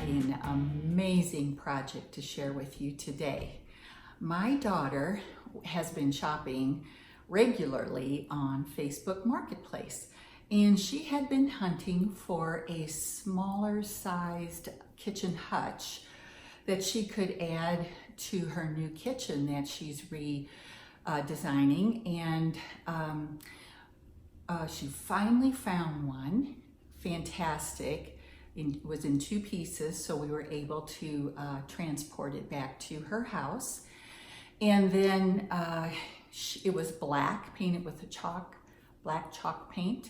an amazing project to share with you today. My daughter has been shopping regularly on Facebook Marketplace, and she had been hunting for a smaller sized kitchen hutch that she could add to her new kitchen that she's redesigning, and she finally found one. Fantastic. It was in 2 pieces, so we were able to transport it back to her house. And then it was black, painted with a black chalk paint.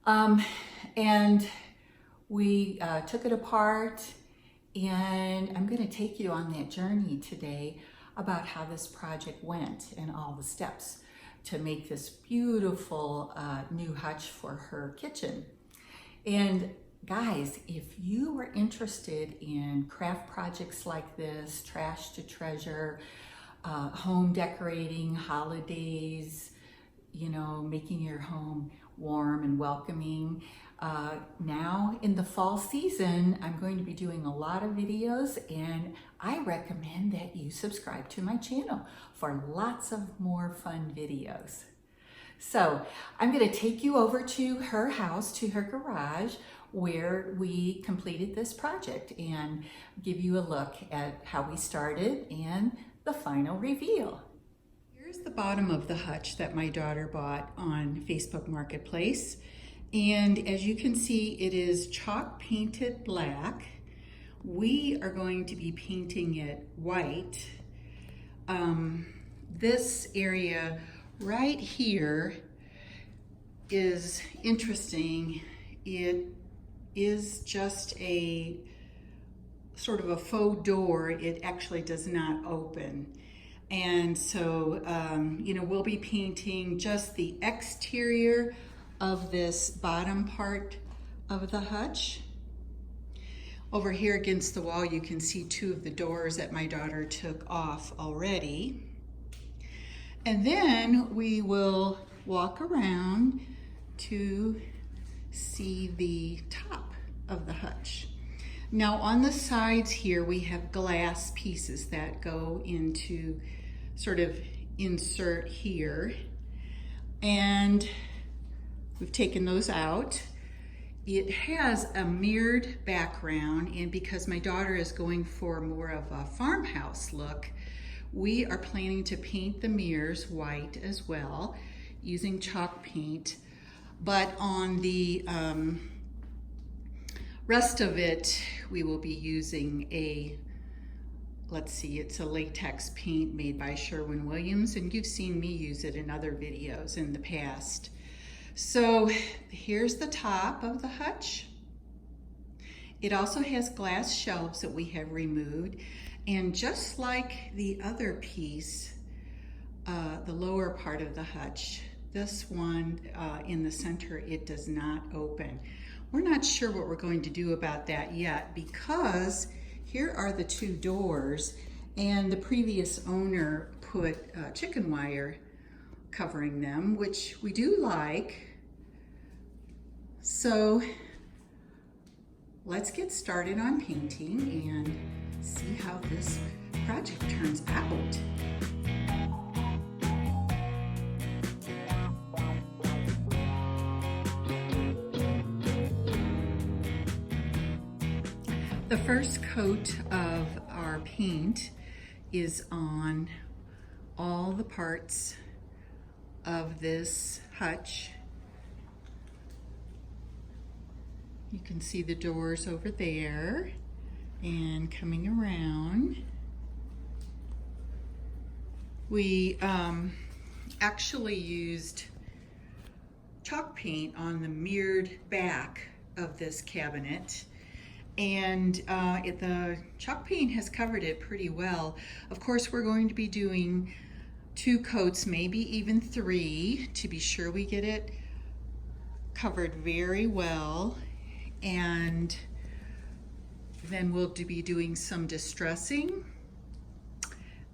And we took it apart, and I'm going to take you on that journey today about how this project went and all the steps to make this beautiful new hutch for her kitchen. And guys, if you were interested in craft projects like this, trash to treasure, home decorating, holidays, you know, making your home warm and welcoming. Now in the fall season, I'm going to be doing a lot of videos, and I recommend that you subscribe to my channel for lots of more fun videos. So I'm going to take you over to her house, to her garage, where we completed this project, and give you a look at how we started and the final reveal. Here's the bottom of the hutch that my daughter bought on Facebook Marketplace. And as you can see, it is chalk painted black. We are going to be painting it white. This area right here is interesting. It is just a sort of a faux door. It actually does not open. And so, you know, we'll be painting just the exterior of this bottom part of the hutch. Over here against the wall, you can see 2 of the doors that my daughter took off already. And then we will walk around to see the top of the hutch. Now on the sides here, we have glass pieces that go into sort of insert here. And we've taken those out. It has a mirrored background, and because my daughter is going for more of a farmhouse look, we are planning to paint the mirrors white as well, using chalk paint. But on the rest of it, we will be using a, let's see, it's a latex paint made by Sherwin Williams, and you've seen me use it in other videos in the past. So here's the top of the hutch. It also has glass shelves that we have removed, and just like the other piece, the lower part of the hutch, this one in the center, it does not open. We're not sure what we're going to do about that yet, because here are the 2 doors, and the previous owner put chicken wire covering them, which we do like. So let's get started on painting and see how this project turns out. The first coat of our paint is on all the parts of this hutch. You can see the doors over there, and coming around. We actually used chalk paint on the mirrored back of this cabinet, and the chalk paint has covered it pretty well. Of course, we're going to be doing 2 coats, maybe even 3, to be sure we get it covered very well. And then we'll be doing some distressing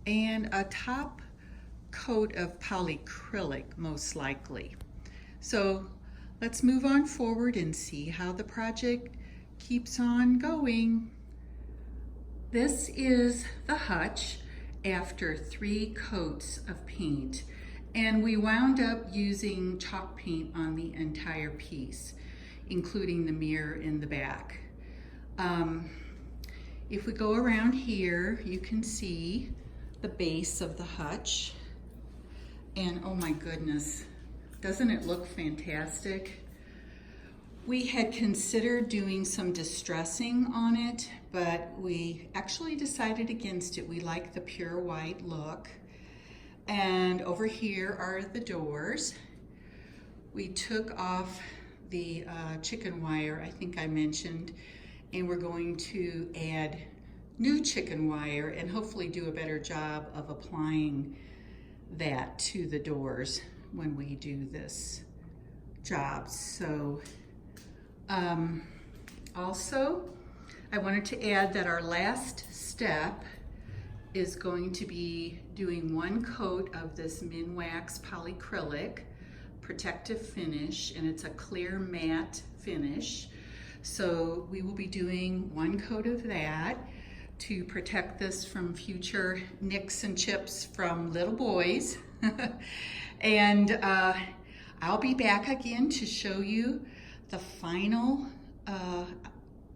and a top coat of polyacrylic, most likely. So let's move on forward and see how the project keeps on going. This is the hutch after 3 coats of paint, and we wound up using chalk paint on the entire piece, including the mirror in the back. If we go around here, you can see the base of the hutch, and oh my goodness, doesn't it look fantastic? We had considered doing some distressing on it, but we actually decided against it. We like the pure white look. And over here are the doors. We took off the chicken wire, I think I mentioned, and we're going to add new chicken wire and hopefully do a better job of applying that to the doors when we do this job. So also, I wanted to add that our last step is going to be doing 1 coat of this Minwax polyacrylic protective finish, and it's a clear matte finish. So we will be doing 1 coat of that to protect this from future nicks and chips from little boys. And I'll be back again to show you the final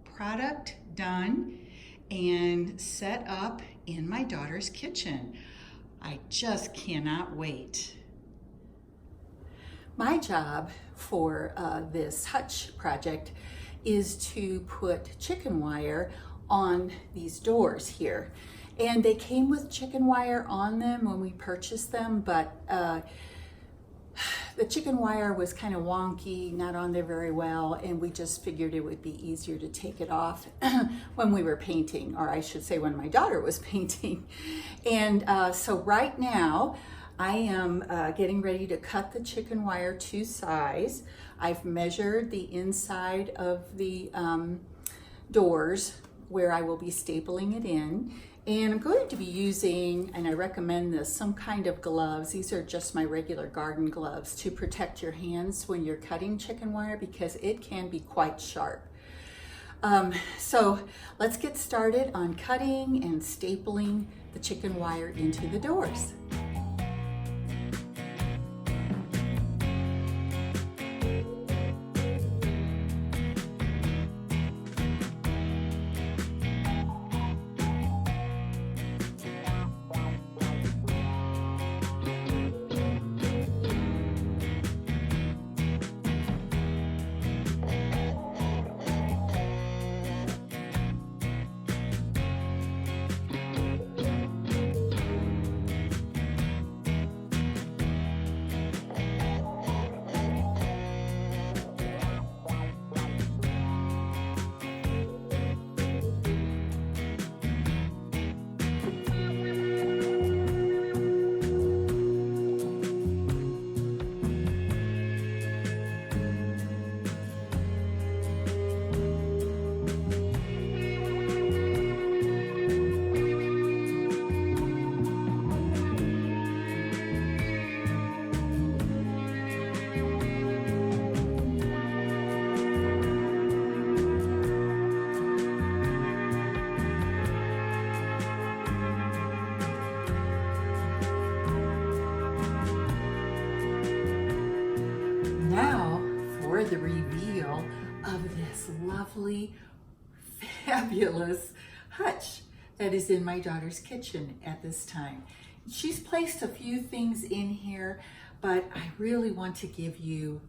product done and set up in my daughter's kitchen. I just cannot wait. My job for this hutch project is to put chicken wire on these doors here. And they came with chicken wire on them when we purchased them, but the chicken wire was kind of wonky, not on there very well, and we just figured it would be easier to take it off when we were painting, or I should say when my daughter was painting. And so right now, I am getting ready to cut the chicken wire to size. I've measured the inside of the doors where I will be stapling it in. And I'm going to be using, and I recommend this, some kind of gloves. These are just my regular garden gloves to protect your hands when you're cutting chicken wire because it can be quite sharp. So let's get started on cutting and stapling the chicken wire into the doors. The reveal of this lovely, fabulous hutch that is in my daughter's kitchen at this time. She's placed a few things in here, but I really want to give you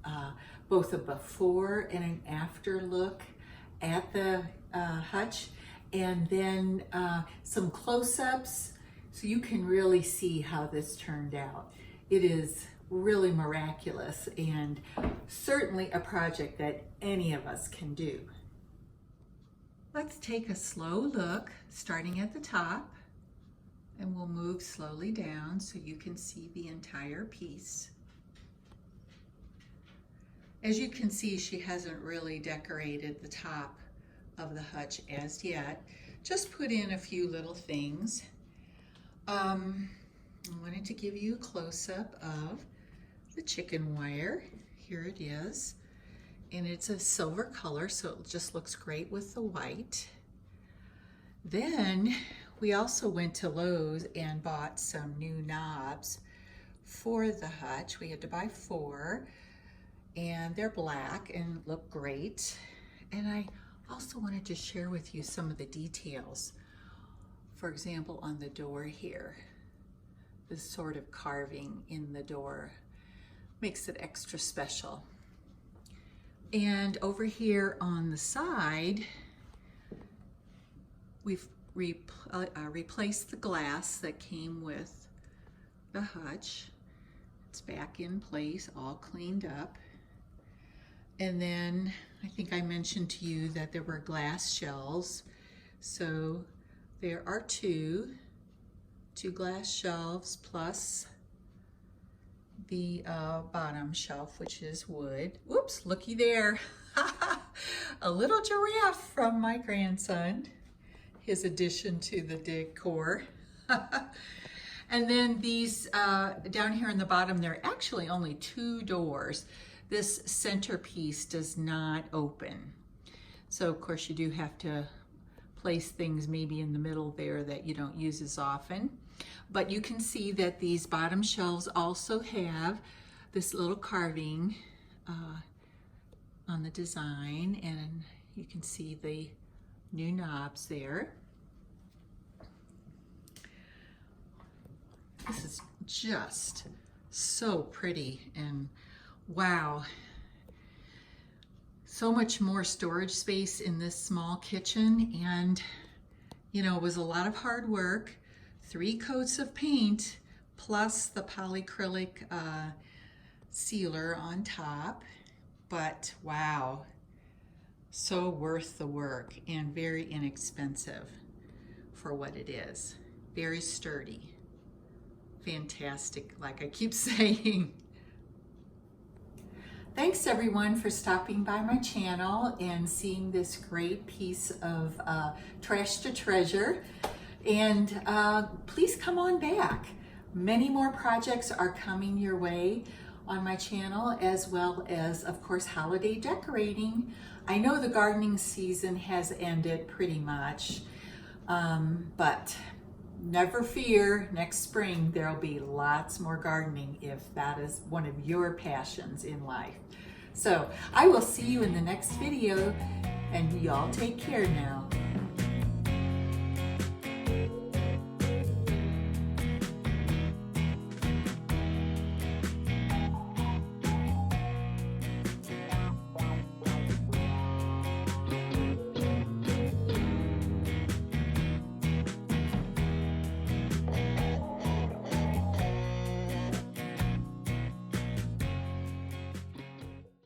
both a before and an after look at the hutch, and then some close-ups so you can really see how this turned out. It is really miraculous and certainly a project that any of us can do. Let's take a slow look starting at the top, and we'll move slowly down so you can see the entire piece. As you can see, she hasn't really decorated the top of the hutch as yet. Just put in a few little things. I wanted to give you a close-up of the chicken wire. Here it is, and it's a silver color, so it just looks great with the white. Then we also went to Lowe's and bought some new knobs for the hutch. We had to buy 4, and they're black and look great. And I also wanted to share with you some of the details. For example, on the door here, this sort of carving in the door makes it extra special. And over here on the side, we've replaced the glass that came with the hutch. It's back in place, all cleaned up. And then I think I mentioned to you that there were glass shelves. So there are two glass shelves plus the bottom shelf, which is wood. Whoops, looky there. A little giraffe from my grandson, his addition to the decor. And then these down here in the bottom, there are actually only 2 doors. This centerpiece does not open. So of course you do have to place things maybe in the middle there that you don't use as often. But you can see that these bottom shelves also have this little carving on the design, and you can see the new knobs there. This is just so pretty, and wow, so much more storage space in this small kitchen. And you know, it was a lot of hard work. 3 coats of paint plus the polyacrylic sealer on top, but wow, so worth the work and very inexpensive for what it is. Very sturdy, fantastic, like I keep saying. Thanks everyone for stopping by my channel and seeing this great piece of trash to treasure. And please come on back. Many more projects are coming your way on my channel, as well as, of course, holiday decorating. I know the gardening season has ended pretty much, but never fear, next spring there'll be lots more gardening if that is one of your passions in life. So I will see you in the next video, and y'all take care now.